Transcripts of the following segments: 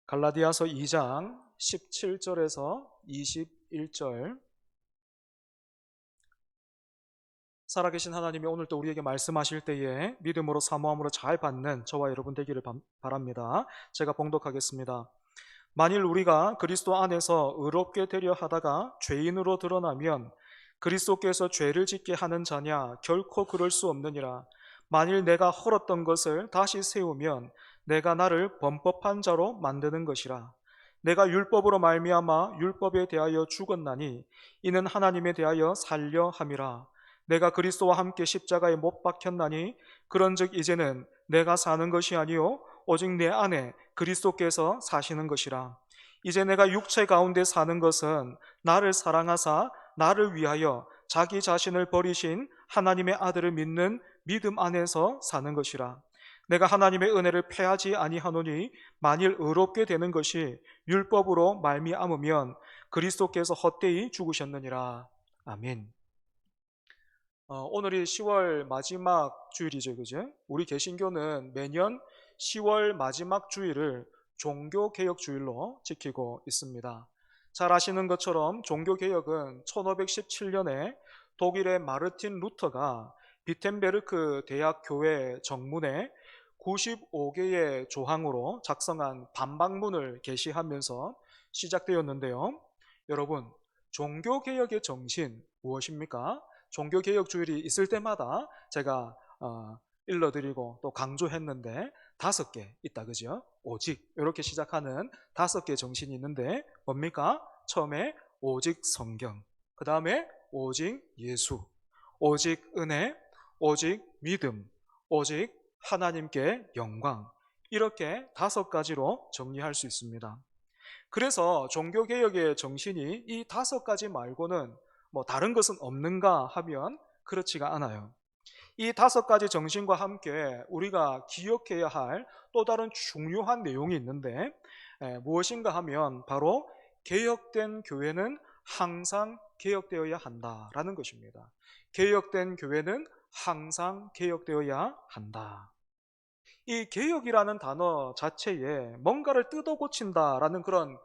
갈라디아서 2장 17절에서 21절. 살아계신 하나님이 오늘 또 우리에게 말씀하실 때에 믿음으로 사모함으로 잘 받는 저와 여러분 되기를 바랍니다. 제가 봉독하겠습니다. 만일 우리가 그리스도 안에서 의롭게 되려 하다가 죄인으로 드러나면 그리스도께서 죄를 짓게 하는 자냐? 결코 그럴 수 없느니라. 만일 내가 헐었던 것을 다시 세우면 내가 나를 범법한 자로 만드는 것이라. 내가 율법으로 말미암아 율법에 대하여 죽었나니 이는 하나님에 대하여 살려 함이라. 내가 그리스도와 함께 십자가에 못 박혔나니 그런즉 이제는 내가 사는 것이 아니요 오직 내 안에 그리스도께서 사시는 것이라. 이제 내가 육체 가운데 사는 것은 나를 사랑하사 나를 위하여 자기 자신을 버리신 하나님의 아들을 믿는 믿음 안에서 사는 것이라. 내가 하나님의 은혜를 패하지 아니하노니 만일 의롭게 되는 것이 율법으로 말미암으면 그리스도께서 헛되이 죽으셨느니라. 아멘. 오늘이 10월 마지막 주일이죠, 그죠? 우리 개신교는 매년 10월 마지막 주일을 종교개혁 주일로 지키고 있습니다. 잘 아시는 것처럼 종교개혁은 1517년에 독일의 마르틴 루터가 비텐베르크 대학 교회 정문에 95개의 조항으로 작성한 반박문을 게시하면서 시작되었는데요. 여러분, 종교개혁의 정신 무엇입니까? 종교개혁 주일이 있을 때마다 제가 일러드리고 또 강조했는데 5개 있다, 그죠? 오직 이렇게 시작하는 5개 정신이 있는데 뭡니까? 처음에 오직 성경, 그 다음에 오직 예수, 오직 은혜, 오직 믿음, 오직 하나님께 영광, 이렇게 5가지로 정리할 수 있습니다. 그래서 종교개혁의 정신이 이 5가지 말고는 뭐 다른 것은 없는가 하면 그렇지가 않아요. 이 5가지 정신과 함께 우리가 기억해야 할 또 다른 중요한 내용이 있는데 무엇인가 하면 바로 개혁된 교회는 항상 개혁되어야 한다라는 것입니다. 개혁된 교회는 항상 개혁되어야 한다. 이 개혁이라는 단어 자체에 뭔가를 뜯어 고친다라는 그런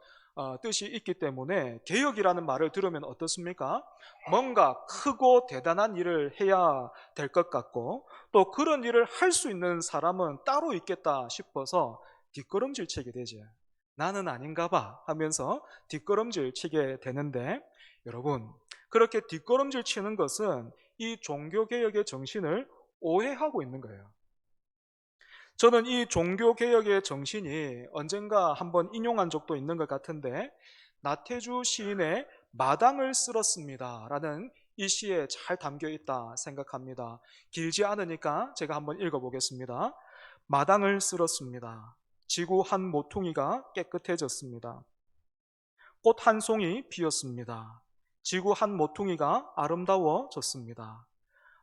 뜻이 있기 때문에 개혁이라는 말을 들으면 어떻습니까? 뭔가 크고 대단한 일을 해야 될 것 같고 또 그런 일을 할 수 있는 사람은 따로 있겠다 싶어서 뒷걸음질 치게 되죠. 나는 아닌가 봐 하면서 뒷걸음질 치게 되는데 여러분, 그렇게 뒷걸음질 치는 것은 이 종교개혁의 정신을 오해하고 있는 거예요. 저는 이 종교개혁의 정신이 언젠가 한번 인용한 적도 있는 것 같은데 나태주 시인의 마당을 쓸었습니다 라는 이 시에 잘 담겨 있다 생각합니다. 길지 않으니까 제가 한번 읽어보겠습니다. 마당을 쓸었습니다. 지구 한 모퉁이가 깨끗해졌습니다. 꽃 한 송이 피었습니다. 지구 한 모퉁이가 아름다워졌습니다.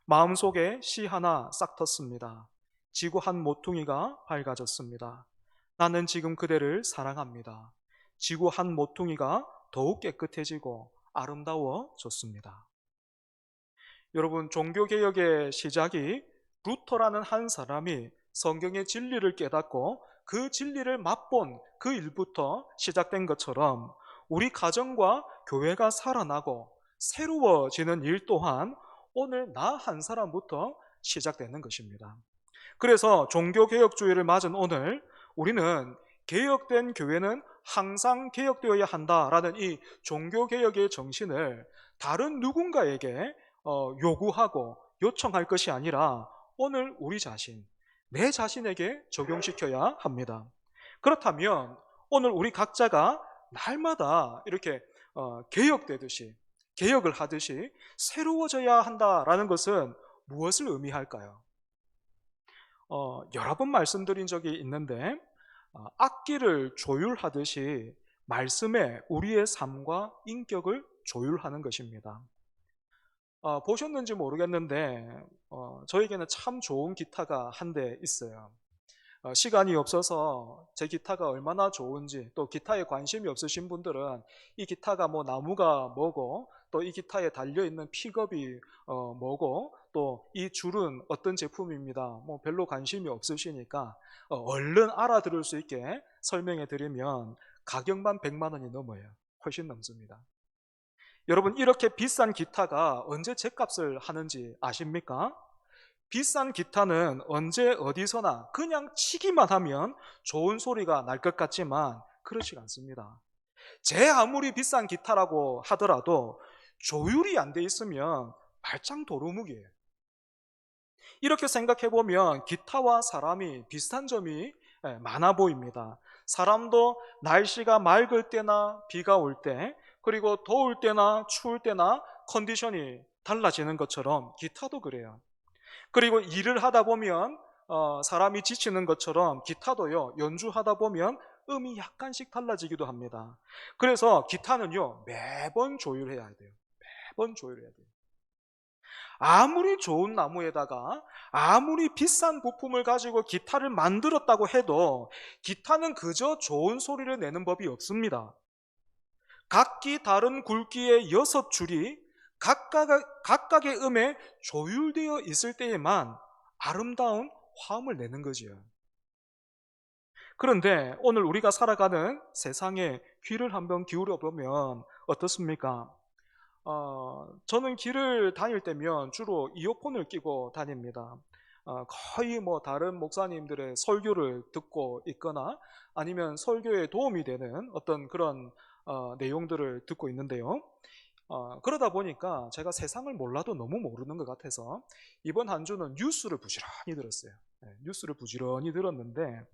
마음속에 시 하나 싹 텄습니다. 지구 한 모퉁이가 밝아졌습니다. 나는 지금 그대를 사랑합니다. 지구 한 모퉁이가 더욱 깨끗해지고 아름다워졌습니다. 여러분, 종교개혁의 시작이 루터라는 한 사람이 성경의 진리를 깨닫고 그 진리를 맛본 그 일부터 시작된 것처럼 우리 가정과 교회가 살아나고 새로워지는 일 또한 오늘 나 한 사람부터 시작되는 것입니다. 그래서 종교개혁주의를 맞은 오늘 우리는 개혁된 교회는 항상 개혁되어야 한다라는 이 종교개혁의 정신을 다른 누군가에게 요구하고 요청할 것이 아니라 오늘 우리 자신, 내 자신에게 적용시켜야 합니다. 그렇다면 오늘 우리 각자가 날마다 이렇게 개혁되듯이, 개혁을 하듯이 새로워져야 한다라는 것은 무엇을 의미할까요? 여러 번 말씀드린 적이 있는데 악기를 조율하듯이 말씀에 우리의 삶과 인격을 조율하는 것입니다. 보셨는지 모르겠는데 저에게는 참 좋은 기타가 한 대 있어요. 시간이 없어서 제 기타가 얼마나 좋은지, 또 기타에 관심이 없으신 분들은 이 기타가 뭐 나무가 뭐고 또 이 기타에 달려있는 픽업이 뭐고 또 이 줄은 어떤 제품입니다. 뭐 별로 관심이 없으시니까 얼른 알아들을 수 있게 설명해 드리면 가격만 100만 원이 넘어요. 훨씬 넘습니다. 여러분, 이렇게 비싼 기타가 언제 죗값을 하는지 아십니까? 비싼 기타는 언제 어디서나 그냥 치기만 하면 좋은 소리가 날 것 같지만 그렇지가 않습니다. 제 아무리 비싼 기타라고 하더라도 조율이 안 돼 있으면 발장 도루묵이에요. 이렇게 생각해 보면 기타와 사람이 비슷한 점이 많아 보입니다. 사람도 날씨가 맑을 때나 비가 올 때, 그리고 더울 때나 추울 때나 컨디션이 달라지는 것처럼 기타도 그래요. 그리고 일을 하다 보면 사람이 지치는 것처럼 기타도요, 연주하다 보면 음이 약간씩 달라지기도 합니다. 그래서 기타는요, 매번 조율해야 돼요. 매번 조율해야 돼요. 아무리 좋은 나무에다가 아무리 비싼 부품을 가지고 기타를 만들었다고 해도 기타는 그저 좋은 소리를 내는 법이 없습니다. 각기 다른 굵기의 6줄이 각각의 음에 조율되어 있을 때에만 아름다운 화음을 내는 거지요. 그런데 오늘 우리가 살아가는 세상에 귀를 한번 기울여 보면 어떻습니까? 저는 길을 다닐 때면 주로 이어폰을 끼고 다닙니다. 거의 뭐 다른 목사님들의 설교를 듣고 있거나 아니면 설교에 도움이 되는 어떤 그런 내용들을 듣고 있는데요. 그러다 보니까 제가 세상을 몰라도 너무 모르는 것 같아서 이번 한 주는 뉴스를 부지런히 들었어요. 뉴스를 부지런히 들었는데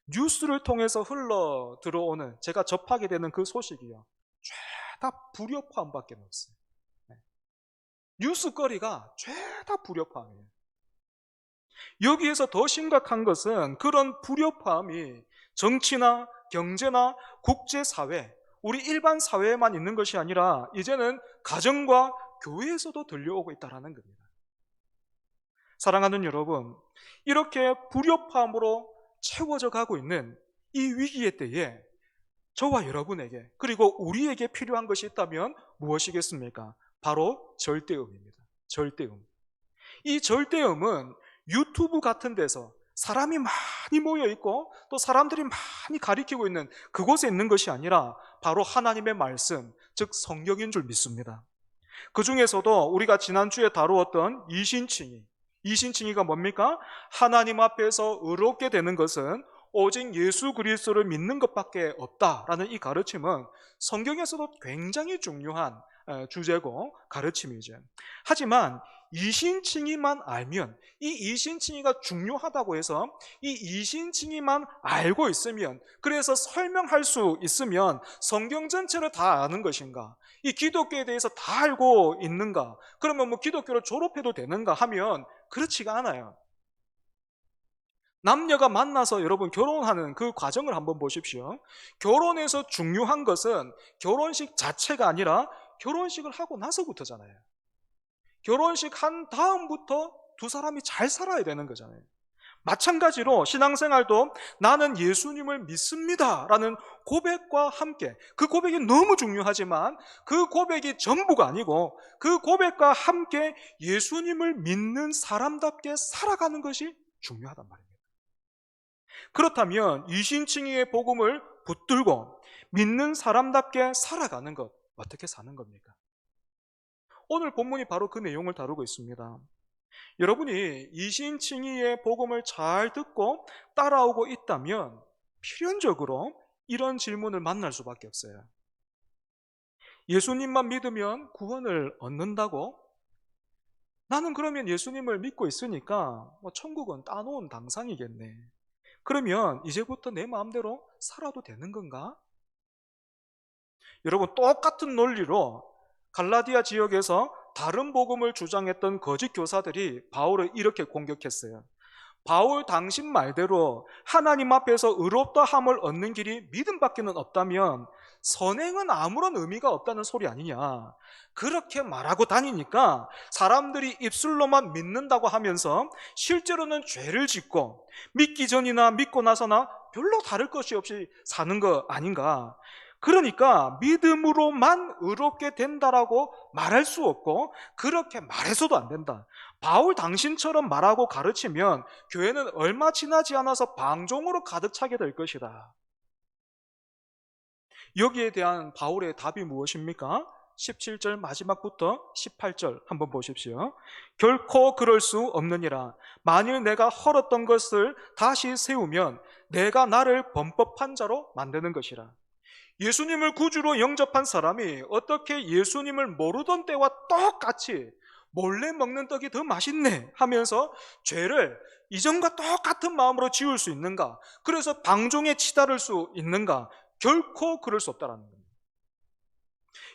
뉴스를 통해서 흘러 들어오는, 제가 접하게 되는 그 소식이요, 죄다 불협화음밖에 없어요. 뉴스거리가 죄다 불협화음이에요. 여기에서 더 심각한 것은 그런 불협화음이 정치나 경제나 국제사회, 우리 일반 사회에만 있는 것이 아니라 이제는 가정과 교회에서도 들려오고 있다는 겁니다. 사랑하는 여러분, 이렇게 불협화음으로 채워져 가고 있는 이 위기의 때에 저와 여러분에게, 그리고 우리에게 필요한 것이 있다면 무엇이겠습니까? 바로 절대음입니다. 절대음. 이 절대음은 유튜브 같은 데서 사람이 많이 모여 있고 또 사람들이 많이 가리키고 있는 그곳에 있는 것이 아니라 바로 하나님의 말씀, 즉 성경인 줄 믿습니다. 그 중에서도 우리가 지난주에 다루었던 이신칭의가 뭡니까? 하나님 앞에서 의롭게 되는 것은 오직 예수 그리스도를 믿는 것밖에 없다라는 이 가르침은 성경에서도 굉장히 중요한 주제고 가르침이죠. 하지만 이신칭의만 알면, 이 이신칭의가 중요하다고 해서 이 이신칭의만 알고 있으면, 그래서 설명할 수 있으면 성경 전체를 다 아는 것인가? 이 기독교에 대해서 다 알고 있는가? 그러면 뭐 기독교를 졸업해도 되는가 하면 그렇지가 않아요. 남녀가 만나서 여러분 결혼하는 그 과정을 한번 보십시오. 결혼에서 중요한 것은 결혼식 자체가 아니라 결혼식을 하고 나서부터잖아요. 결혼식 한 다음부터 두 사람이 잘 살아야 되는 거잖아요. 마찬가지로 신앙생활도 나는 예수님을 믿습니다 라는 고백과 함께, 그 고백이 너무 중요하지만 그 고백이 전부가 아니고 그 고백과 함께 예수님을 믿는 사람답게 살아가는 것이 중요하단 말입니다. 그렇다면 이신칭의의 복음을 붙들고 믿는 사람답게 살아가는 것, 어떻게 사는 겁니까? 오늘 본문이 바로 그 내용을 다루고 있습니다. 여러분이 이신칭의의 복음을 잘 듣고 따라오고 있다면 필연적으로 이런 질문을 만날 수밖에 없어요. 예수님만 믿으면 구원을 얻는다고? 나는 그러면 예수님을 믿고 있으니까 천국은 따놓은 당상이겠네. 그러면 이제부터 내 마음대로 살아도 되는 건가? 여러분, 똑같은 논리로 갈라디아 지역에서 다른 복음을 주장했던 거짓 교사들이 바울을 이렇게 공격했어요. 바울 당신 말대로 하나님 앞에서 의롭다 함을 얻는 길이 믿음밖에는 없다면 선행은 아무런 의미가 없다는 소리 아니냐. 그렇게 말하고 다니니까 사람들이 입술로만 믿는다고 하면서 실제로는 죄를 짓고 믿기 전이나 믿고 나서나 별로 다를 것이 없이 사는 거 아닌가. 그러니까 믿음으로만 의롭게 된다라고 말할 수 없고 그렇게 말해서도 안 된다. 바울 당신처럼 말하고 가르치면 교회는 얼마 지나지 않아서 방종으로 가득 차게 될 것이다. 여기에 대한 바울의 답이 무엇입니까? 17절 마지막부터 18절 한번 보십시오. 결코 그럴 수 없느니라. 만일 내가 헐었던 것을 다시 세우면 내가 나를 범법한 자로 만드는 것이라. 예수님을 구주로 영접한 사람이 어떻게 예수님을 모르던 때와 똑같이 몰래 먹는 떡이 더 맛있네 하면서 죄를 이전과 똑같은 마음으로 지을 수 있는가? 그래서 방종에 치달을 수 있는가? 결코 그럴 수 없다는 겁니다.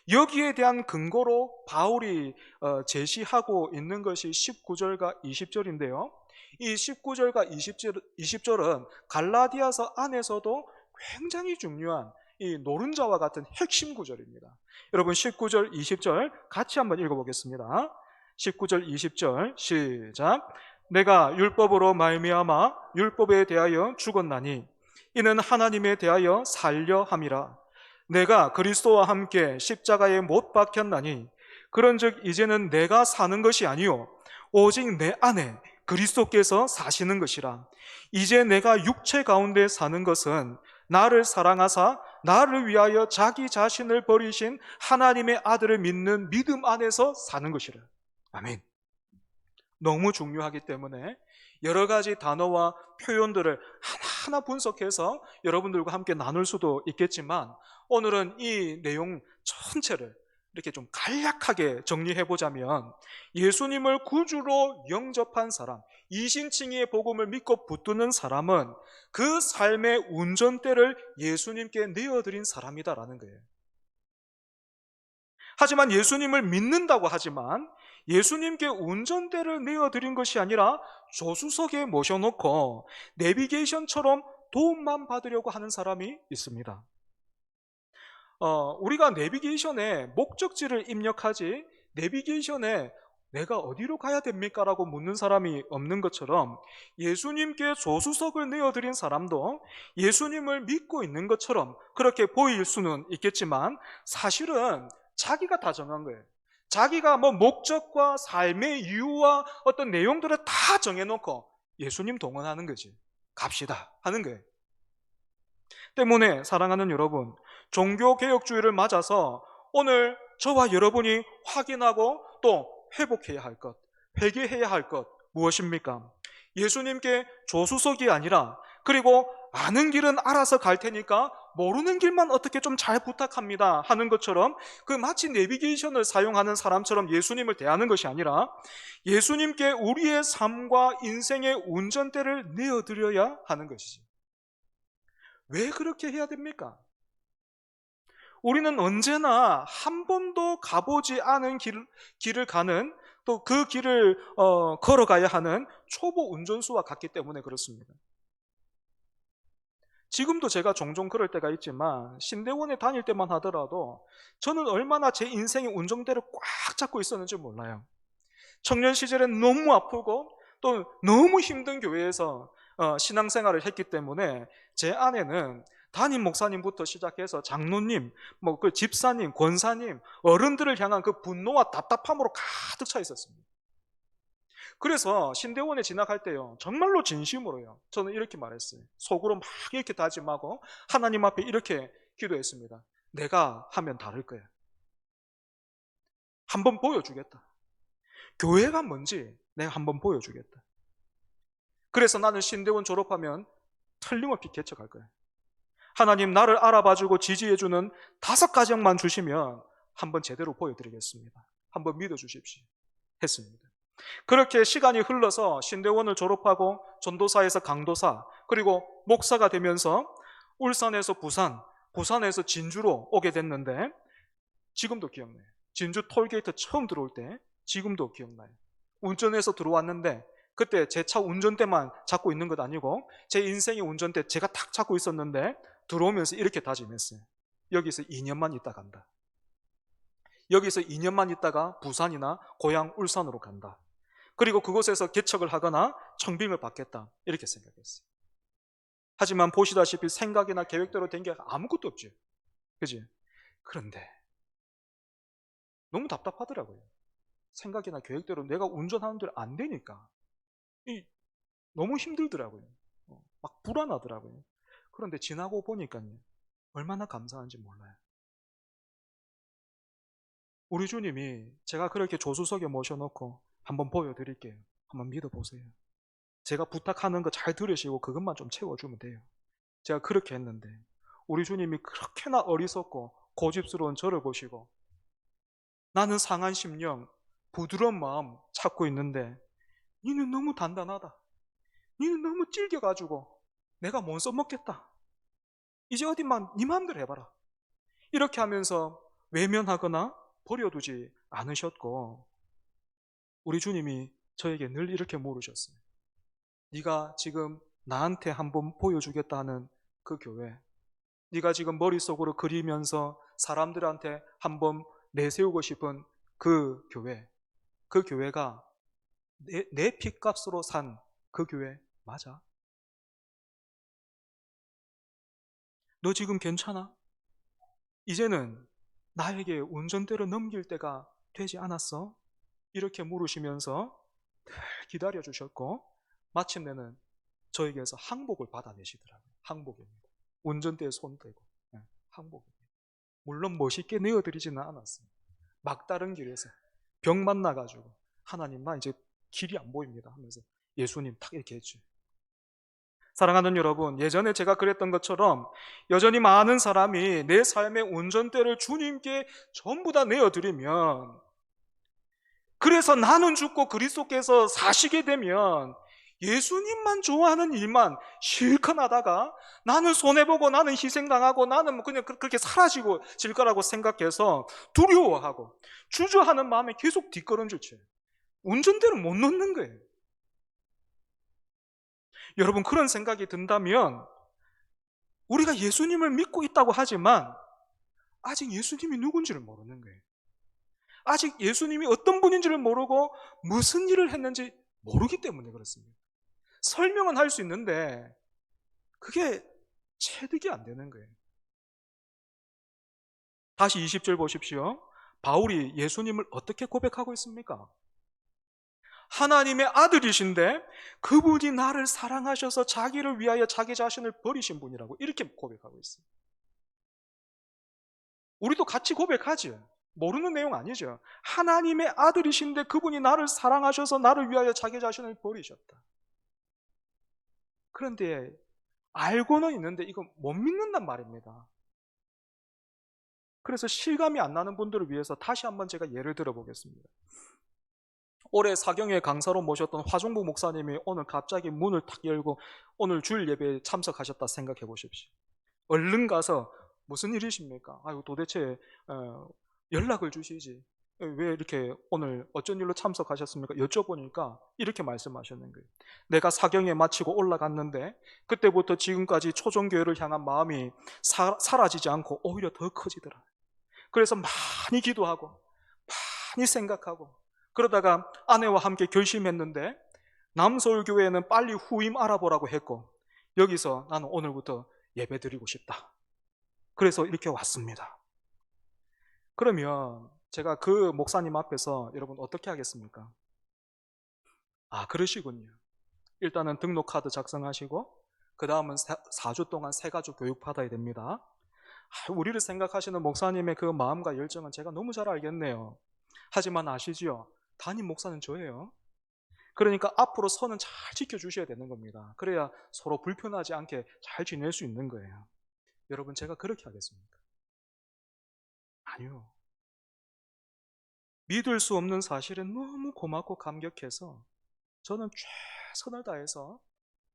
여기에 대한 근거로 바울이 제시하고 있는 것이 19절과 20절인데요. 이 19절과 20절은 갈라디아서 안에서도 굉장히 중요한 이 노른자와 같은 핵심 구절입니다. 여러분 19절, 20절 같이 한번 읽어보겠습니다. 19절, 20절 시작. 내가 율법으로 말미암아 율법에 대하여 죽었나니 이는 하나님에 대하여 살려 함이라. 내가 그리스도와 함께 십자가에 못 박혔나니 그런즉 이제는 내가 사는 것이 아니요 오직 내 안에 그리스도께서 사시는 것이라. 이제 내가 육체 가운데 사는 것은 나를 사랑하사 나를 위하여 자기 자신을 버리신 하나님의 아들을 믿는 믿음 안에서 사는 것이라. 아멘. 너무 중요하기 때문에 여러 가지 단어와 표현들을 하나하나 분석해서 여러분들과 함께 나눌 수도 있겠지만 오늘은 이 내용 전체를 이렇게 좀 간략하게 정리해 보자면 예수님을 구주로 영접한 사람, 이신칭의의 복음을 믿고 붙드는 사람은 그 삶의 운전대를 예수님께 내어드린 사람이다라는 거예요. 하지만 예수님을 믿는다고 하지만 예수님께 운전대를 내어드린 것이 아니라 조수석에 모셔놓고 내비게이션처럼 도움만 받으려고 하는 사람이 있습니다. 우리가 내비게이션에 목적지를 입력하지 내비게이션에 내가 어디로 가야 됩니까? 라고 묻는 사람이 없는 것처럼 예수님께 조수석을 내어드린 사람도 예수님을 믿고 있는 것처럼 그렇게 보일 수는 있겠지만 사실은 자기가 다 정한 거예요. 자기가 목적과 삶의 이유와 어떤 내용들을 다 정해놓고 예수님 동원하는 거지. 갑시다 하는 거예요. 때문에 사랑하는 여러분, 종교개혁주의를 맞아서 오늘 저와 여러분이 확인하고 또 회복해야 할 것, 회개해야 할 것 무엇입니까? 예수님께 조수석이 아니라 그리고 아는 길은 알아서 갈 테니까 모르는 길만 어떻게 좀 잘 부탁합니다 하는 것처럼 그 마치 내비게이션을 사용하는 사람처럼 예수님을 대하는 것이 아니라 예수님께 우리의 삶과 인생의 운전대를 내어드려야 하는 것이지. 왜 그렇게 해야 됩니까? 우리는 언제나 한 번도 가보지 않은 길을 가는 또 그 길을 걸어가야 하는 초보 운전수와 같기 때문에 그렇습니다. 지금도 제가 종종 그럴 때가 있지만 신대원에 다닐 때만 하더라도 저는 얼마나 제 인생의 운전대를 꽉 잡고 있었는지 몰라요. 청년 시절엔 너무 아프고 또 너무 힘든 교회에서 신앙생활을 했기 때문에 제 안에는 담임 목사님부터 시작해서 장로님, 그 집사님, 권사님, 어른들을 향한 그 분노와 답답함으로 가득 차 있었습니다. 그래서 신대원에 진학할 때요, 정말로 진심으로요, 저는 이렇게 말했어요. 속으로 막 이렇게 다짐하고 하나님 앞에 이렇게 기도했습니다. 내가 하면 다를 거야. 한번 보여주겠다. 교회가 뭔지 내가 한번 보여주겠다. 그래서 나는 신대원 졸업하면 틀림없이 개척할 거야. 하나님 나를 알아봐주고 지지해주는 5가정만 주시면 한번 제대로 보여드리겠습니다. 한번 믿어주십시오. 했습니다. 그렇게 시간이 흘러서 신대원을 졸업하고 전도사에서 강도사 그리고 목사가 되면서 울산에서 부산에서 진주로 오게 됐는데 지금도 기억나요. 진주 톨게이트 처음 들어올 때 지금도 기억나요. 운전해서 들어왔는데 그때 제 차 운전대만 잡고 있는 것 아니고 제 인생의 운전대 제가 탁 잡고 있었는데 들어오면서 이렇게 다짐했어요. 여기서 2년만 있다 간다. 여기서 2년만 있다가 부산이나 고향 울산으로 간다. 그리고 그곳에서 개척을 하거나 청빙을 받겠다. 이렇게 생각했어요. 하지만 보시다시피 생각이나 계획대로 된 게 아무것도 없죠. 그지? 그런데 너무 답답하더라고요. 생각이나 계획대로 내가 운전하는 대로 안 되니까 너무 힘들더라고요. 막 불안하더라고요. 그런데 지나고 보니까요, 얼마나 감사한지 몰라요. 우리 주님이 제가 그렇게 조수석에 모셔놓고 한번 보여드릴게요. 한번 믿어보세요. 제가 부탁하는 거 잘 들으시고 그것만 좀 채워주면 돼요. 제가 그렇게 했는데 우리 주님이 그렇게나 어리석고 고집스러운 저를 보시고 나는 상한 심령, 부드러운 마음 찾고 있는데 니는 너무 단단하다. 니는 너무 찔겨가지고 내가 못 써먹겠다. 이제 어디만 네 마음대로 해봐라. 이렇게 하면서 외면하거나 버려두지 않으셨고 우리 주님이 저에게 늘 이렇게 물으셨어요. 네가 지금 나한테 한번 보여주겠다 하는 그 교회, 네가 지금 머릿속으로 그리면서 사람들한테 한번 내세우고 싶은 그 교회, 그 교회가 내 핏값으로 산 그 교회 맞아? 너 지금 괜찮아? 이제는 나에게 운전대로 넘길 때가 되지 않았어? 이렇게 물으시면서 늘 기다려 주셨고 마침내는 저에게서 항복을 받아내시더라고요. 항복입니다. 운전대에 손 대고 항복입니다. 물론 멋있게 내어드리지는 않았어요. 막다른 길에서 병 만나가지고 하나님 나 이제 길이 안 보입니다 하면서 예수님 탁 이렇게 했죠. 사랑하는 여러분, 예전에 제가 그랬던 것처럼 여전히 많은 사람이 내 삶의 운전대를 주님께 전부 다 내어드리면, 그래서 나는 죽고 그리스도께서 사시게 되면 예수님만 좋아하는 일만 실컷 하다가 나는 손해보고 나는 희생당하고 나는 뭐 그냥 그렇게 사라지고 질 거라고 생각해서 두려워하고 주저하는 마음에 계속 뒷걸음질 쳐요. 운전대를 못 놓는 거예요. 여러분, 그런 생각이 든다면 우리가 예수님을 믿고 있다고 하지만 아직 예수님이 누군지를 모르는 거예요. 아직 예수님이 어떤 분인지를 모르고 무슨 일을 했는지 모르기 때문에 그렇습니다. 설명은 할 수 있는데 그게 체득이 안 되는 거예요. 다시 20절 보십시오. 바울이 예수님을 어떻게 고백하고 있습니까? 하나님의 아들이신데 그분이 나를 사랑하셔서 자기를 위하여 자기 자신을 버리신 분이라고 이렇게 고백하고 있어요. 우리도 같이 고백하죠. 모르는 내용 아니죠. 하나님의 아들이신데 그분이 나를 사랑하셔서 나를 위하여 자기 자신을 버리셨다. 그런데 알고는 있는데 이거 못 믿는단 말입니다. 그래서 실감이 안 나는 분들을 위해서 다시 한번 제가 예를 들어 보겠습니다. 올해 사경회 강사로 모셨던 화종부 목사님이 오늘 갑자기 문을 탁 열고 오늘 주일 예배에 참석하셨다 생각해 보십시오. 얼른 가서 무슨 일이십니까? 아유, 도대체 연락을 주시지. 왜 이렇게 오늘 어쩐 일로 참석하셨습니까? 여쭤보니까 이렇게 말씀하셨는 거예요. 내가 사경에 마치고 올라갔는데 그때부터 지금까지 초종교회를 향한 마음이 사라지지 않고 오히려 더 커지더라. 그래서 많이 기도하고 많이 생각하고 그러다가 아내와 함께 결심했는데 남서울교회는 빨리 후임 알아보라고 했고 여기서 나는 오늘부터 예배 드리고 싶다. 그래서 이렇게 왔습니다. 그러면 제가 그 목사님 앞에서 여러분 어떻게 하겠습니까? 아, 그러시군요. 일단은 등록카드 작성하시고 그 다음은 4주 동안 새가족 교육 받아야 됩니다. 우리를 생각하시는 목사님의 그 마음과 열정은 제가 너무 잘 알겠네요. 하지만 아시지요? 담임 목사는 저예요. 그러니까 앞으로 선은 잘 지켜주셔야 되는 겁니다. 그래야 서로 불편하지 않게 잘 지낼 수 있는 거예요. 여러분, 제가 그렇게 하겠습니까? 아니요. 믿을 수 없는 사실에 너무 고맙고 감격해서 저는 최선을 다해서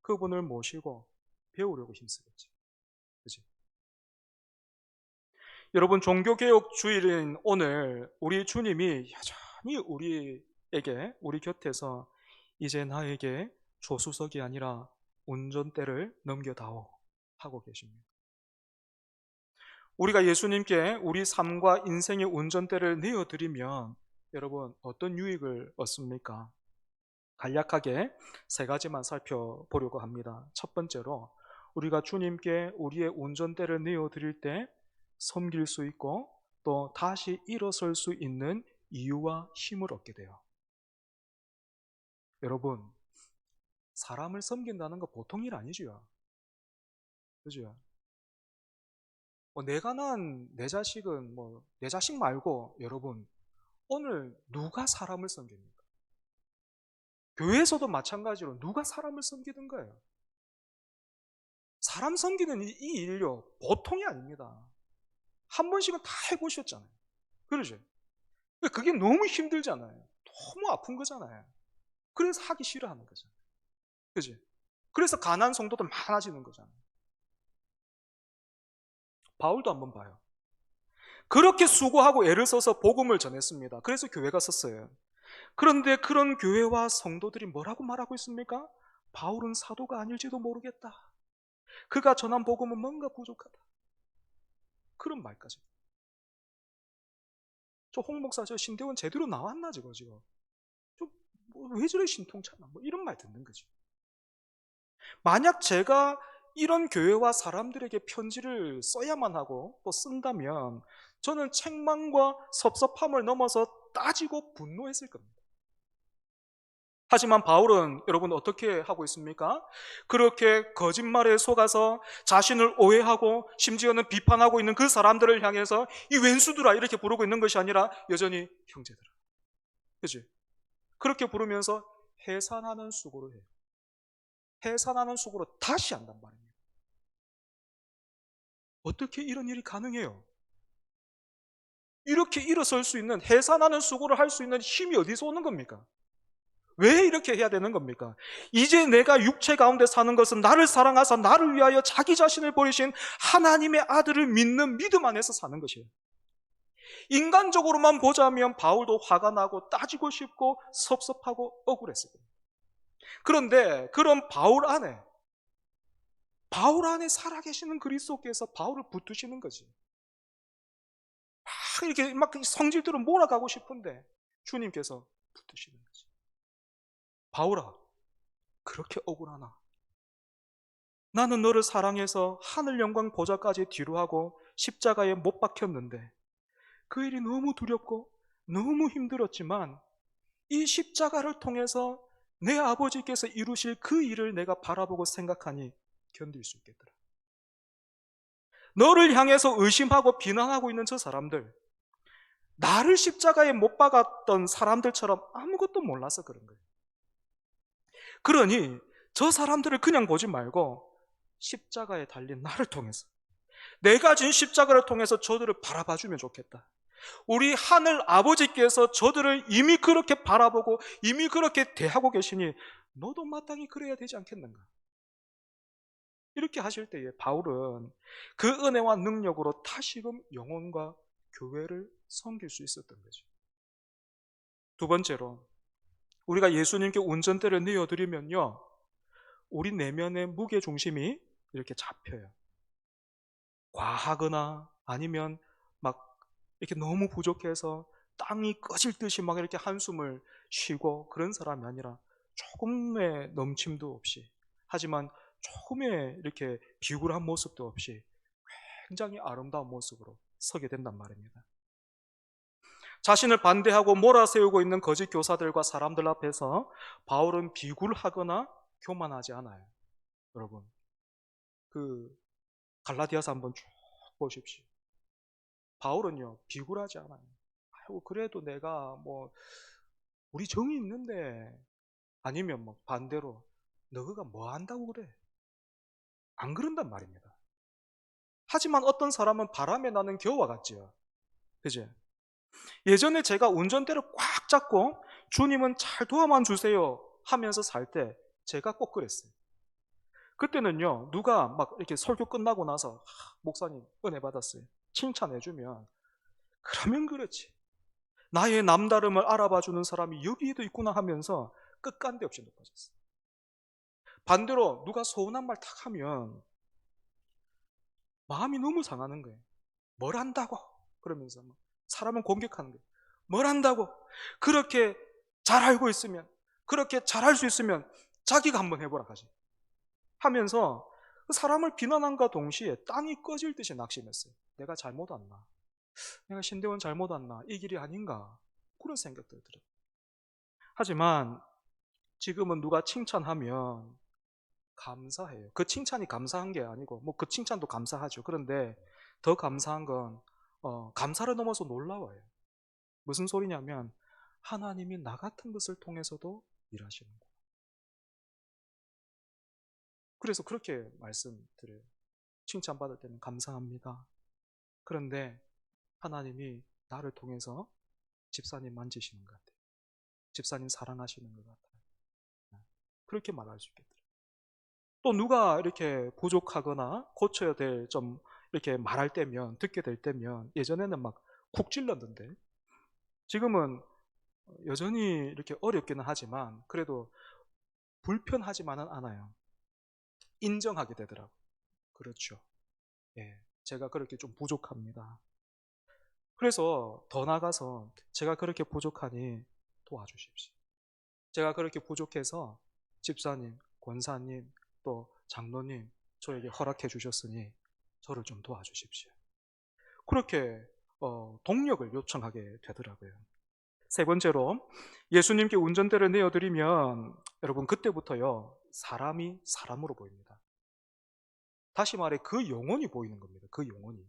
그분을 모시고 배우려고 힘쓰겠죠. 그죠? 여러분, 종교개혁 주일인 오늘 우리 주님이 여전히 우리에게, 우리 곁에서 이제 나에게 조수석이 아니라 운전대를 넘겨다오 하고 계십니다. 우리가 예수님께 우리 삶과 인생의 운전대를 내어드리면 여러분 어떤 유익을 얻습니까? 간략하게 세 가지만 살펴보려고 합니다. 첫 번째로 우리가 주님께 우리의 운전대를 내어드릴 때 섬길 수 있고 또 다시 일어설 수 있는 이유와 힘을 얻게 돼요. 여러분, 사람을 섬긴다는 거 보통 일 아니죠. 그죠? 내가 낳은 내 자식은 내 자식 말고 여러분, 오늘 누가 사람을 섬깁니까? 교회에서도 마찬가지로 누가 사람을 섬기는 거예요? 사람 섬기는 이 일요, 보통이 아닙니다. 한 번씩은 다 해보셨잖아요. 그러죠? 그게 너무 힘들잖아요. 너무 아픈 거잖아요. 그래서 하기 싫어하는 거잖아요. 그지? 그래서 가난한 성도도 많아지는 거잖아요. 바울도 한번 봐요. 그렇게 수고하고 애를 써서 복음을 전했습니다. 그래서 교회가 섰어요. 그런데 그런 교회와 성도들이 뭐라고 말하고 있습니까? 바울은 사도가 아닐지도 모르겠다. 그가 전한 복음은 뭔가 부족하다. 그런 말까지. 저 홍 목사 저 신대원 제대로 나왔나 지금. 왜 저래 신통찮아? 이런 말 듣는 거지. 만약 제가 이런 교회와 사람들에게 편지를 써야만 하고 또 쓴다면 저는 책망과 섭섭함을 넘어서 따지고 분노했을 겁니다. 하지만 바울은 여러분 어떻게 하고 있습니까? 그렇게 거짓말에 속아서 자신을 오해하고 심지어는 비판하고 있는 그 사람들을 향해서 이 왼수들아 이렇게 부르고 있는 것이 아니라 여전히 형제들아. 그치? 그렇게 부르면서 해산하는 수고를 해요. 해산하는 수고로 다시 한단 말입니다. 어떻게 이런 일이 가능해요? 이렇게 일어설 수 있는, 해산하는 수고를 할 수 있는 힘이 어디서 오는 겁니까? 왜 이렇게 해야 되는 겁니까? 이제 내가 육체 가운데 사는 것은 나를 사랑하사 나를 위하여 자기 자신을 버리신 하나님의 아들을 믿는 믿음 안에서 사는 것이에요. 인간적으로만 보자면 바울도 화가 나고 따지고 싶고 섭섭하고 억울했어요. 그런데 그런 바울 안에 살아계시는 그리스도께서 바울을 붙드시는 거지. 이렇게 막 성질대로 몰아가고 싶은데 주님께서 붙드시는 거지. 바울아, 그렇게 억울하나? 나는 너를 사랑해서 하늘 영광 보좌까지 뒤로 하고 십자가에 못 박혔는데 그 일이 너무 두렵고 너무 힘들었지만 이 십자가를 통해서 내 아버지께서 이루실 그 일을 내가 바라보고 생각하니 견딜 수 있겠더라. 너를 향해서 의심하고 비난하고 있는 저 사람들, 나를 십자가에 못 박았던 사람들처럼 아무것도 몰라서 그런 거예요. 그러니 저 사람들을 그냥 보지 말고 십자가에 달린 나를 통해서, 내가 진 십자가를 통해서 저들을 바라봐주면 좋겠다. 우리 하늘 아버지께서 저들을 이미 그렇게 바라보고 이미 그렇게 대하고 계시니 너도 마땅히 그래야 되지 않겠는가? 이렇게 하실 때에 바울은 그 은혜와 능력으로 다시금 영혼과 교회를 섬길 수 있었던 거죠. 두 번째로, 우리가 예수님께 운전대를 내어드리면요, 우리 내면의 무게중심이 이렇게 잡혀요. 과하거나 아니면 막 이렇게 너무 부족해서 땅이 꺼질 듯이 막 이렇게 한숨을 쉬고 그런 사람이 아니라 조금의 넘침도 없이, 하지만 조금의 이렇게 비굴한 모습도 없이 굉장히 아름다운 모습으로 서게 된단 말입니다. 자신을 반대하고 몰아세우고 있는 거짓 교사들과 사람들 앞에서 바울은 비굴하거나 교만하지 않아요. 여러분, 그 갈라디아서 한번 쭉 보십시오. 바울은요, 비굴하지 않아요. 아이고, 그래도 내가 우리 정이 있는데, 아니면 반대로 너가 뭐 한다고 그래? 안 그런단 말입니다. 하지만 어떤 사람은 바람에 나는 겨와 같지요. 그죠? 예전에 제가 운전대를 꽉 잡고 주님은 잘 도와만 주세요 하면서 살 때 제가 꼭 그랬어요. 그때는요, 누가 막 이렇게 설교 끝나고 나서 목사님 은혜 받았어요 칭찬해주면, 그러면 그렇지, 나의 남다름을 알아봐주는 사람이 여기에도 있구나 하면서 끝간데 없이 높아졌어요. 반대로 누가 서운한 말 탁 하면 마음이 너무 상하는 거예요. 뭘 한다고 그러면서 사람은 공격하는 거예요. 뭘 한다고, 그렇게 잘 알고 있으면, 그렇게 잘할 수 있으면 자기가 한번 해보라 하지 하면서 그 사람을 비난함과 동시에 땅이 꺼질 듯이 낙심했어요. 내가 잘못 왔나? 내가 신대원 잘못 왔나? 이 길이 아닌가? 그런 생각들 들어요. 하지만 지금은 누가 칭찬하면 감사해요. 그 칭찬이 감사한 게 아니고, 뭐 그 칭찬도 감사하죠. 그런데 더 감사한 건 감사를 넘어서 놀라워요. 무슨 소리냐면 하나님이 나 같은 것을 통해서도 일하시는 거예요. 그래서 그렇게 말씀드려요. 칭찬받을 때는 감사합니다. 그런데 하나님이 나를 통해서 집사님 만지시는 것 같아요. 집사님 사랑하시는 것 같아요. 그렇게 말할 수 있겠더라고요. 또 누가 이렇게 부족하거나 고쳐야 될 점 이렇게 말할 때면, 듣게 될 때면, 예전에는 막 쿡 찔렀는데 지금은 여전히 이렇게 어렵기는 하지만 그래도 불편하지만은 않아요. 인정하게 되더라고요. 그렇죠. 예, 제가 그렇게 좀 부족합니다. 그래서 더 나아가서 제가 그렇게 부족하니 도와주십시오. 제가 그렇게 부족해서 집사님, 권사님, 또 장로님 저에게 허락해 주셨으니 저를 좀 도와주십시오. 그렇게 동력을 요청하게 되더라고요. 세 번째로 예수님께 운전대를 내어드리면 여러분 그때부터요 사람이 사람으로 보입니다. 다시 말해 그 영혼이 보이는 겁니다. 그 영혼이.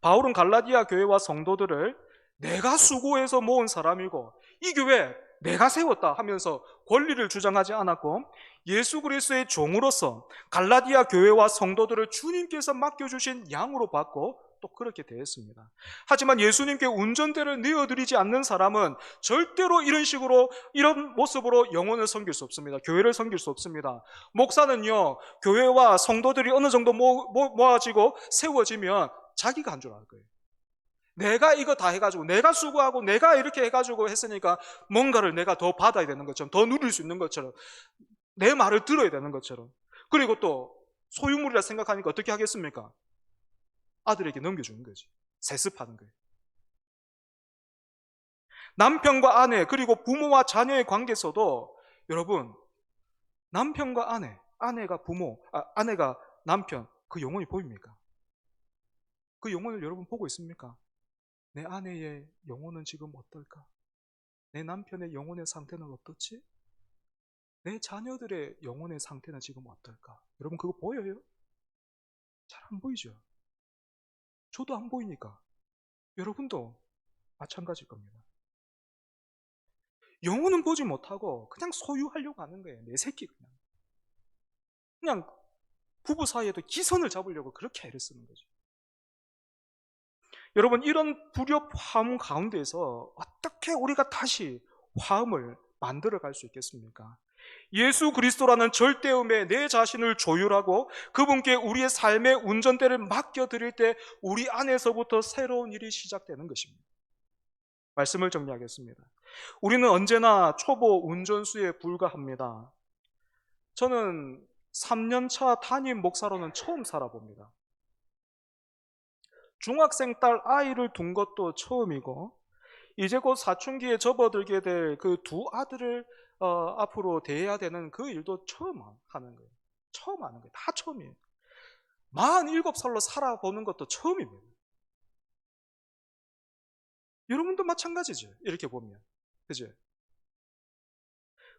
바울은 갈라디아 교회와 성도들을 내가 수고해서 모은 사람이고 이 교회 내가 세웠다 하면서 권리를 주장하지 않았고 예수 그리스도의 종으로서 갈라디아 교회와 성도들을 주님께서 맡겨주신 양으로 받고 또 그렇게 대했습니다. 하지만 예수님께 운전대를 내어드리지 않는 사람은 절대로 이런 식으로 이런 모습으로 영혼을 섬길 수 없습니다. 교회를 섬길 수 없습니다. 목사는요 교회와 성도들이 어느 정도 모아지고 세워지면 자기가 한 줄 알 거예요. 내가 이거 다 해가지고 내가 수고하고 내가 이렇게 해가지고 했으니까 뭔가를 내가 더 받아야 되는 것처럼 더 누릴 수 있는 것처럼 내 말을 들어야 되는 것처럼 그리고 또 소유물이라 생각하니까 어떻게 하겠습니까? 아들에게 넘겨주는 거지. 세습하는 거예요. 남편과 아내 그리고 부모와 자녀의 관계에서도 여러분 남편과 아내, 아내가 부모, 아내가 남편 그 영혼이 보입니까? 그 영혼을 여러분 보고 있습니까? 내 아내의 영혼은 지금 어떨까? 내 남편의 영혼의 상태는 어떻지? 내 자녀들의 영혼의 상태는 지금 어떨까? 여러분 그거 보여요? 잘 안 보이죠? 저도 안 보이니까 여러분도 마찬가지일 겁니다. 영혼은 보지 못하고 그냥 소유하려고 하는 거예요. 내 새끼 그냥 부부 사이에도 기선을 잡으려고 그렇게 애를 쓰는 거죠. 여러분 이런 불협 화음 가운데서 어떻게 우리가 다시 화음을 만들어 갈 수 있겠습니까? 예수 그리스도라는 절대음에 내 자신을 조율하고 그분께 우리의 삶의 운전대를 맡겨드릴 때 우리 안에서부터 새로운 일이 시작되는 것입니다. 말씀을 정리하겠습니다. 우리는 언제나 초보 운전수에 불과합니다. 저는 3년차 담임 목사로는 처음 살아봅니다. 중학생 딸 아이를 둔 것도 처음이고 이제 곧 사춘기에 접어들게 될 그 두 아들을 앞으로 대해야 되는 그 일도 처음 하는 거예요. 처음 하는 거예요. 다 처음이에요. 47살로 살아보는 것도 처음입니다. 여러분도 마찬가지죠. 이렇게 보면. 그죠?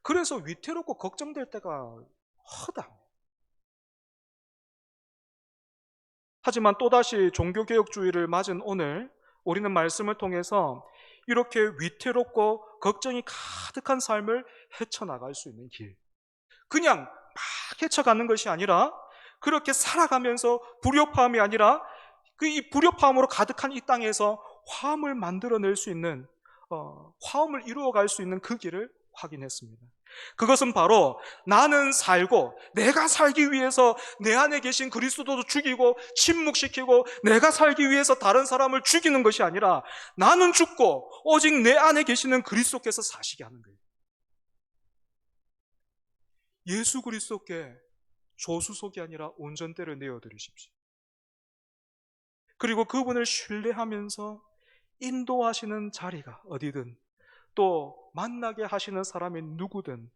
그래서 위태롭고 걱정될 때가 허다. 하지만 또다시 종교개혁주의를 맞은 오늘 우리는 말씀을 통해서 이렇게 위태롭고 걱정이 가득한 삶을 헤쳐나갈 수 있는 길, 그냥 막 헤쳐가는 것이 아니라 그렇게 살아가면서 불협화음이 아니라 그 이 불협화음으로 가득한 이 땅에서 화음을 만들어낼 수 있는 화음을 이루어갈 수 있는 그 길을 확인했습니다. 그것은 바로 나는 살고 내가 살기 위해서 내 안에 계신 그리스도도 죽이고 침묵시키고 내가 살기 위해서 다른 사람을 죽이는 것이 아니라 나는 죽고 오직 내 안에 계시는 그리스도께서 사시게 하는 거예요. 예수 그리스도께 조수석이 아니라 운전대를 내어드리십시오. 그리고 그분을 신뢰하면서 인도하시는 자리가 어디든 또 만나게 하시는 사람이 누구든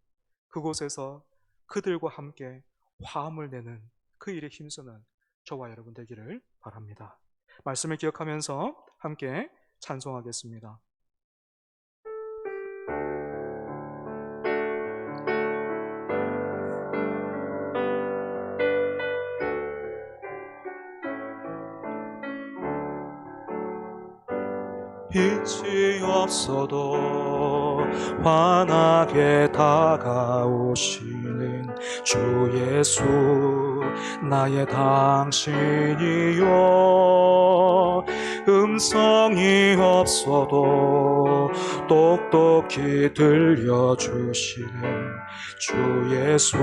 그곳에서 그들과 함께 화음을 내는 그 일에 힘쓰는 저와 여러분 되기를 바랍니다. 말씀을 기억하면서 함께 찬송하겠습니다. 빛이 없어도 환하게 다가오시는 주 예수, 나의 당신이요. 음성이 없어도 똑똑히 들려주시는 주 예수,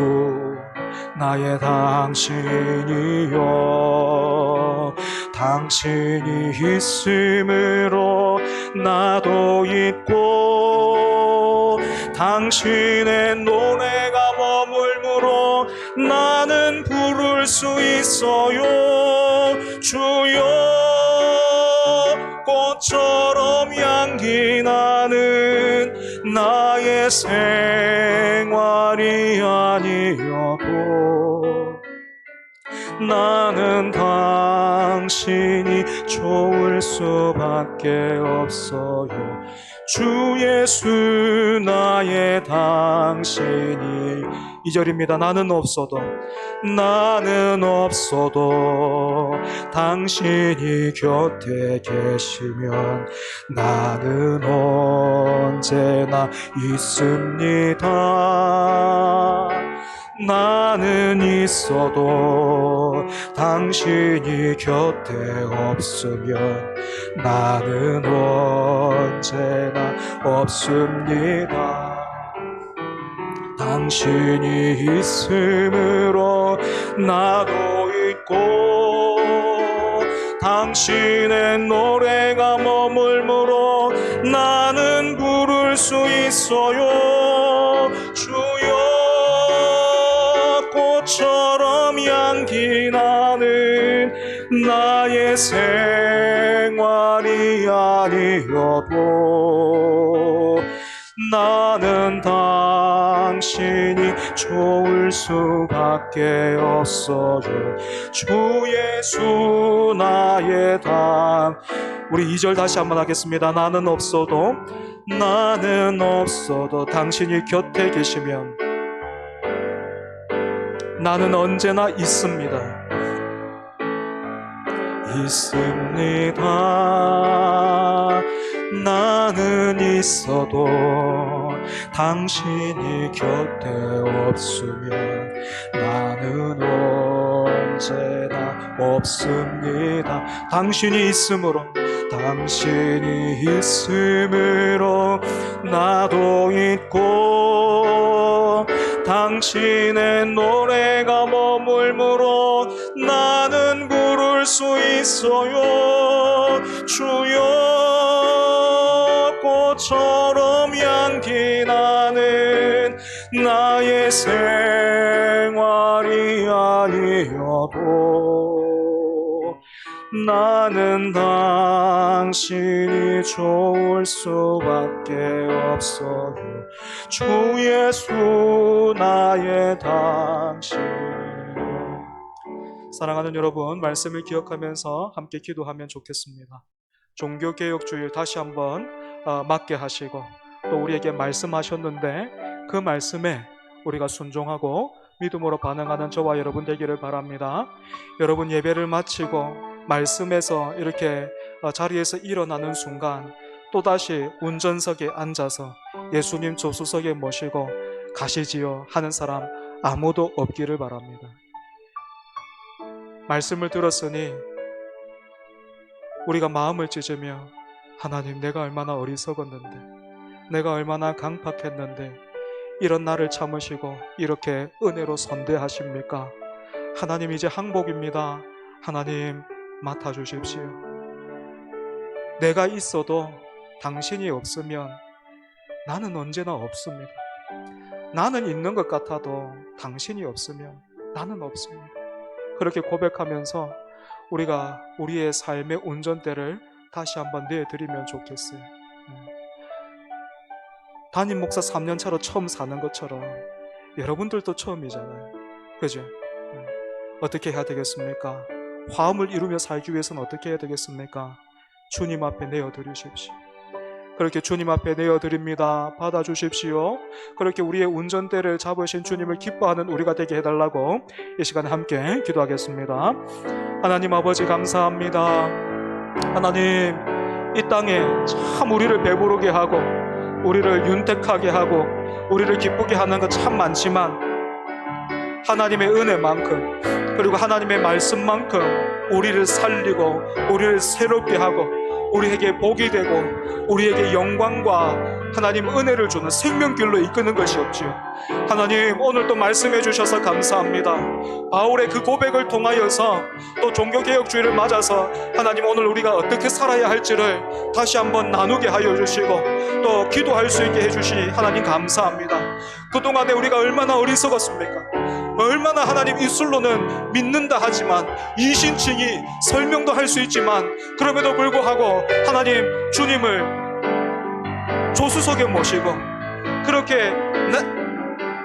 나의 당신이요. 당신이 있음으로 나도 있고, 당신의 노래가 머물므로 나는 부를 수 있어요. 주여, 꽃처럼 향기 나는 나의 생활이 아니어도 나는 당신이 좋을 수밖에 없어요. 주 예수, 나의 당신이. 2절입니다. 나는 없어도 당신이 곁에 계시면 나는 언제나 있습니다. 나는 있어도 당신이 곁에 없으면 나는 언제나 없습니다. 당신이 있음으로 나도 있고, 당신의 노래가 머물므로 나는 부를 수 있어요. 주여, 꽃처럼 향기 나는 나의 생활이 아니어도 나는 당신이 좋을 수밖에 없어요. 주 예수, 나의 우리 2절 다시 한번 하겠습니다. 나는 없어도 당신이 곁에 계시면 나는 언제나 있습니다. 나는 있어도 당신이 곁에 없으면 나는 언제나 없습니다. 당신이 있음으로 나도 있고, 당신의 노래가 머물므로 나는 부를 수 있어요. 주여, 꽃처럼 향기 나는 나의 생활이 아니어도 나는 당신이 좋을 수밖에 없어요. 주 예수, 나의 당신. 사랑하는 여러분, 말씀을 기억하면서 함께 기도하면 좋겠습니다. 종교개혁주의 다시 한번 맞게 하시고, 또 우리에게 말씀하셨는데 그 말씀에 우리가 순종하고 믿음으로 반응하는 저와 여러분 되기를 바랍니다. 여러분, 예배를 마치고 말씀에서 이렇게 자리에서 일어나는 순간 또다시 운전석에 앉아서 예수님 조수석에 모시고 가시지요 하는 사람 아무도 없기를 바랍니다. 말씀을 들었으니 우리가 마음을 찢으며, 하나님, 내가 얼마나 어리석었는데, 내가 얼마나 강팍했는데 이런 나를 참으시고 이렇게 은혜로 선대하십니까? 하나님, 이제 항복입니다. 하나님, 맡아주십시오. 내가 있어도 당신이 없으면 나는 언제나 없습니다. 나는 있는 것 같아도 당신이 없으면 나는 없습니다. 그렇게 고백하면서 우리가 우리의 삶의 운전대를 다시 한번 내드리면 좋겠어요. 담임 목사 3년차로 처음 사는 것처럼 여러분들도 처음이잖아요. 그죠? 어떻게 해야 되겠습니까? 화음을 이루며 살기 위해서는 어떻게 해야 되겠습니까? 주님 앞에 내어드리십시오. 그렇게 주님 앞에 내어드립니다. 받아주십시오. 그렇게 우리의 운전대를 잡으신 주님을 기뻐하는 우리가 되게 해달라고 이 시간에 함께 기도하겠습니다. 하나님 아버지, 감사합니다. 하나님, 이 땅에 참 우리를 배부르게 하고 우리를 윤택하게 하고 우리를 기쁘게 하는 것 참 많지만 하나님의 은혜만큼 그리고 하나님의 말씀만큼 우리를 살리고 우리를 새롭게 하고 우리에게 복이 되고 우리에게 영광과 하나님 은혜를 주는 생명길로 이끄는 것이 없지요. 하나님 오늘도 말씀해 주셔서 감사합니다. 바울의 그 고백을 통하여서 또 종교개혁주의를 맞아서 하나님 오늘 우리가 어떻게 살아야 할지를 다시 한번 나누게 하여 주시고 또 기도할 수 있게 해주시니 하나님 감사합니다. 그동안에 우리가 얼마나 어리석었습니까? 얼마나 하나님 입술로는 믿는다 하지만 이신칭이 설명도 할 수 있지만 그럼에도 불구하고 하나님 주님을 조수석에 모시고 그렇게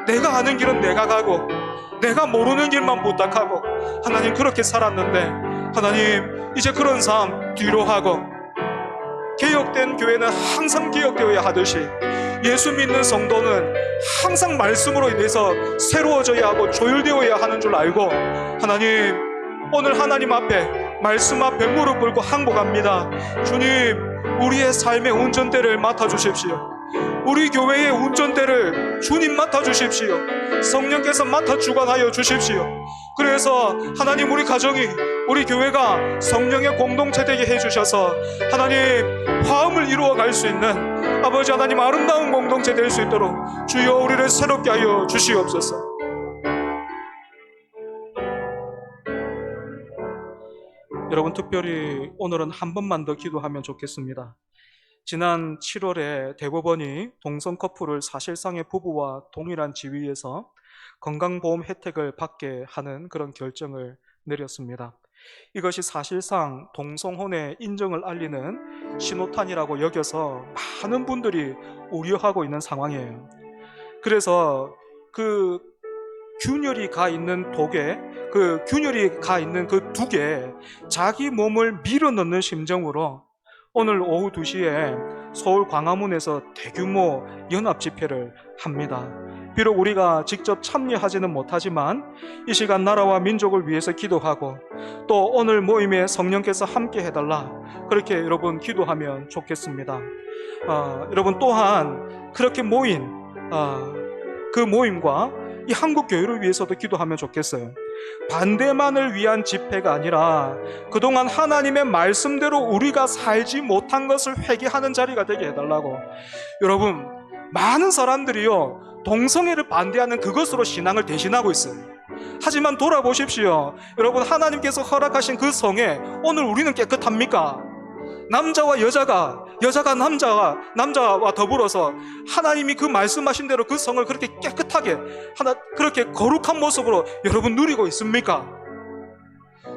내가 아는 길은 내가 가고 내가 모르는 길만 부탁하고 하나님 그렇게 살았는데 하나님 이제 그런 삶 뒤로 하고 개혁된 교회는 항상 개혁되어야 하듯이 예수 믿는 성도는 항상 말씀으로 인해서 새로워져야 하고 조율되어야 하는 줄 알고 하나님 오늘 하나님 앞에 말씀 앞에 무릎 꿇고 항복합니다. 주님 우리의 삶의 운전대를 맡아주십시오. 우리 교회의 운전대를 주님 맡아주십시오. 성령께서 맡아 주관하여 주십시오. 그래서 하나님 우리 가정이 우리 교회가 성령의 공동체 되게 해주셔서 하나님 화음을 이루어 갈 수 있는 아버지 하나님 아름다운 공동체 될 수 있도록 주여 우리를 새롭게 하여 주시옵소서. 여러분 특별히 오늘은 한 번만 더 기도하면 좋겠습니다. 지난 7월에 대법원이 동성 커플을 사실상의 부부와 동일한 지위에서 건강보험 혜택을 받게 하는 그런 결정을 내렸습니다. 이것이 사실상 동성혼의 인정을 알리는 신호탄이라고 여겨서 많은 분들이 우려하고 있는 상황이에요. 그래서 그 균열이 가 있는 독에 그 균열이 가 있는 그 둑에 자기 몸을 밀어넣는 심정으로 오늘 오후 2시에 서울 광화문에서 대규모 연합 집회를 합니다. 비록 우리가 직접 참여하지는 못하지만 이 시간 나라와 민족을 위해서 기도하고 또 오늘 모임에 성령께서 함께 해달라 그렇게 여러분 기도하면 좋겠습니다. 여러분 또한 그렇게 모인 그 모임과 이 한국교회를 위해서도 기도하면 좋겠어요. 반대만을 위한 집회가 아니라 그동안 하나님의 말씀대로 우리가 살지 못한 것을 회개하는 자리가 되게 해달라고. 여러분 많은 사람들이요 동성애를 반대하는 그것으로 신앙을 대신하고 있어요. 하지만 돌아보십시오. 여러분 하나님께서 허락하신 그 성에 오늘 우리는 깨끗합니까? 남자와 여자가 남자와 더불어서 하나님이 그 말씀하신 대로 그 성을 그렇게 깨끗하게 그렇게 거룩한 모습으로 여러분 누리고 있습니까?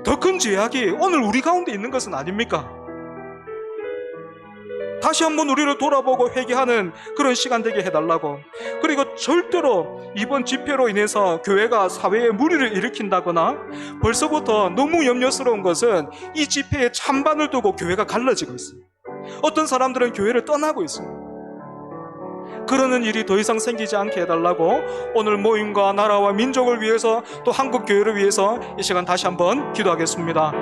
더 큰 죄악이 오늘 우리 가운데 있는 것은 아닙니까? 다시 한번 우리를 돌아보고 회개하는 그런 시간 되게 해달라고. 그리고 절대로 이번 집회로 인해서 교회가 사회에 무리를 일으킨다거나 벌써부터 너무 염려스러운 것은 이 집회에 찬반을 두고 교회가 갈라지고 있습니다. 어떤 사람들은 교회를 떠나고 있습니다. 그러는 일이 더 이상 생기지 않게 해달라고 오늘 모임과 나라와 민족을 위해서 또 한국교회를 위해서 이 시간 다시 한번 기도하겠습니다.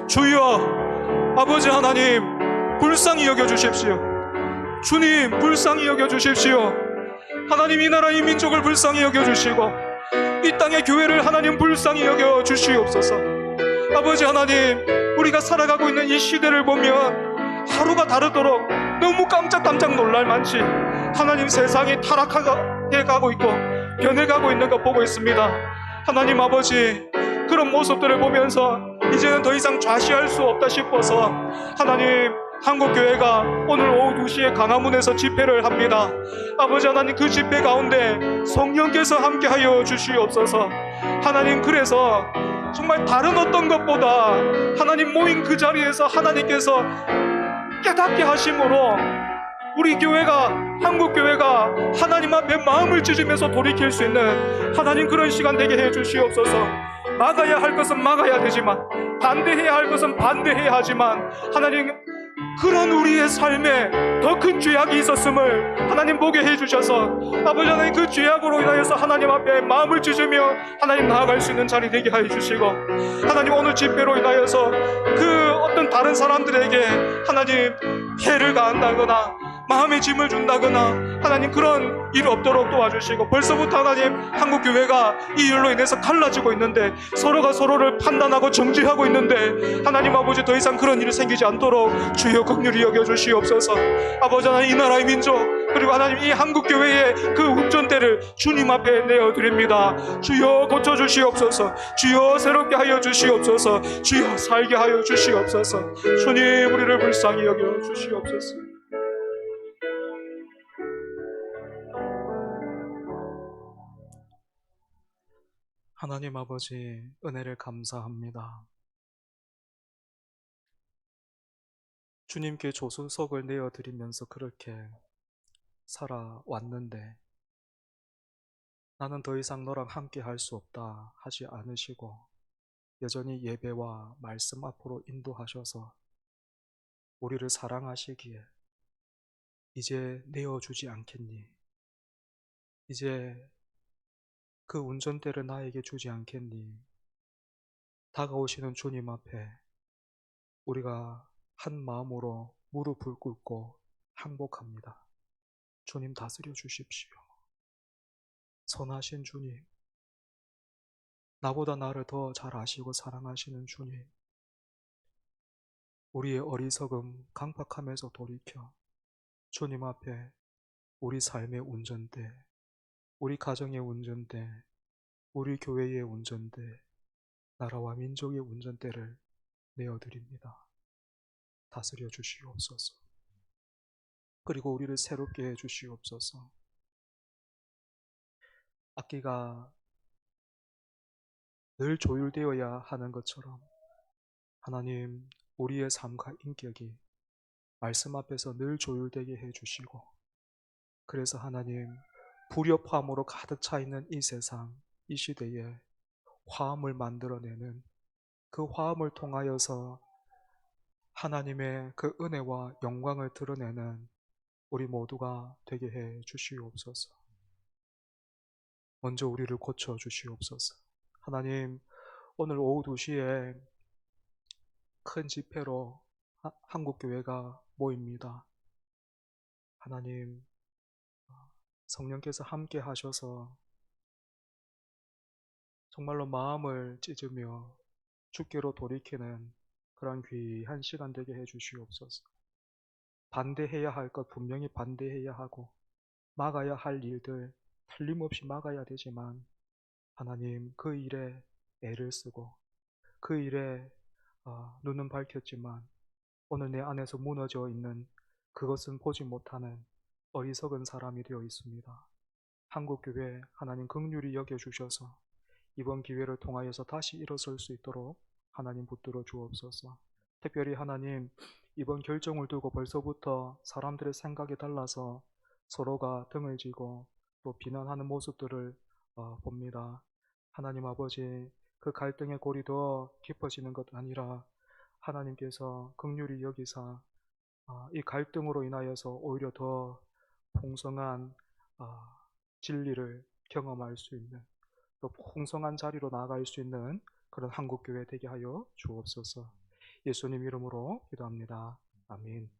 주여 아버지 하나님 불쌍히 여겨주십시오. 주님 불쌍히 여겨주십시오. 하나님 이 나라 이 민족을 불쌍히 여겨주시고 이 땅의 교회를 하나님 불쌍히 여겨주시옵소서. 아버지 하나님 우리가 살아가고 있는 이 시대를 보면 하루가 다르도록 너무 깜짝깜짝 놀랄 만치 하나님 세상이 타락해 가고 있고 변해가고 있는 것 보고 있습니다. 하나님 아버지 그런 모습들을 보면서 이제는 더 이상 좌시할 수 없다 싶어서 하나님 한국교회가 오늘 오후 2시에 광화문에서 집회를 합니다. 아버지 하나님 그 집회 가운데 성령께서 함께하여 주시옵소서. 하나님 그래서 정말 다른 어떤 것보다 하나님 모인 그 자리에서 하나님께서 깨닫게 하심으로 우리 교회가 한국교회가 하나님 앞에 마음을 찢으면서 돌이킬 수 있는 하나님 그런 시간 되게 해 주시옵소서. 막아야 할 것은 막아야 되지만 반대해야 할 것은 반대해야 하지만 하나님 그런 우리의 삶에 더 큰 죄악이 있었음을 하나님 보게 해주셔서 아버지 하나님 그 죄악으로 인하여서 하나님 앞에 마음을 찢으며 하나님 나아갈 수 있는 자리 되게 해주시고 하나님 오늘 집회로 인하여서 그 어떤 다른 사람들에게 하나님 해를 가한다거나 마음의 짐을 준다거나 하나님 그런 일이 없도록 도와주시고, 벌써부터 하나님 한국교회가 이 일로 인해서 갈라지고 있는데, 서로가 서로를 판단하고 정죄하고 있는데 하나님 아버지 더 이상 그런 일이 생기지 않도록 주여 긍휼히 여겨주시옵소서. 아버지 하나님, 이 나라의 민족 그리고 하나님 이 한국교회의 그 운전대를 주님 앞에 내어드립니다. 주여 고쳐주시옵소서. 주여 새롭게 하여 주시옵소서. 주여 살게 하여 주시옵소서. 주님 우리를 불쌍히 여겨 주시옵소서. 하나님 아버지, 은혜를 감사합니다. 주님께 조수석을 내어드리면서 그렇게 살아왔는데, 나는 더 이상 너랑 함께 할 수 없다 하지 않으시고, 여전히 예배와 말씀 앞으로 인도하셔서 우리를 사랑하시기에 이제 내어주지 않겠니? 이제 그 운전대를 나에게 주지 않겠니? 다가오시는 주님 앞에 우리가 한 마음으로 무릎을 꿇고 항복합니다. 주님 다스려 주십시오. 선하신 주님, 나보다 나를 더 잘 아시고 사랑하시는 주님, 우리의 어리석음 강팍함에서 돌이켜 주님 앞에 우리 삶의 운전대, 우리 가정의 운전대, 우리 교회의 운전대, 나라와 민족의 운전대를 내어드립니다. 다스려 주시옵소서. 그리고 우리를 새롭게 해 주시옵소서. 악기가 늘 조율되어야 하는 것처럼 하나님, 우리의 삶과 인격이 말씀 앞에서 늘 조율되게 해 주시고, 그래서 하나님, 불협화음으로 가득 차 있는 이 세상, 이 시대에 화음을 만들어내는, 그 화음을 통하여서 하나님의 그 은혜와 영광을 드러내는 우리 모두가 되게 해 주시옵소서. 먼저 우리를 고쳐 주시옵소서. 하나님, 오늘 오후 2시에 큰 집회로 한국교회가 모입니다. 하나님, 성령께서 함께 하셔서 정말로 마음을 찢으며 주께로 돌이키는 그런 귀한 시간 되게 해 주시옵소서. 반대해야 할 것 분명히 반대해야 하고, 막아야 할 일들 틀림없이 막아야 되지만, 하나님 그 일에 애를 쓰고 그 일에 눈은 밝혔지만 오늘 내 안에서 무너져 있는 그것은 보지 못하는 어리석은 사람이 되어 있습니다. 한국교회 하나님 긍휼히 여겨주셔서 이번 기회를 통하여서 다시 일어설 수 있도록 하나님 붙들어 주옵소서. 특별히 하나님, 이번 결정을 두고 벌써부터 사람들의 생각이 달라서 서로가 등을 지고 또 비난하는 모습들을 봅니다. 하나님 아버지, 그 갈등의 골이 더 깊어지는 것 아니라 하나님께서 긍휼히 여기사 이 갈등으로 인하여서 오히려 더 풍성한 진리를 경험할 수 있는, 또 풍성한 자리로 나아갈 수 있는 그런 한국교회 되게 하여 주옵소서. 예수님 이름으로 기도합니다. 아멘.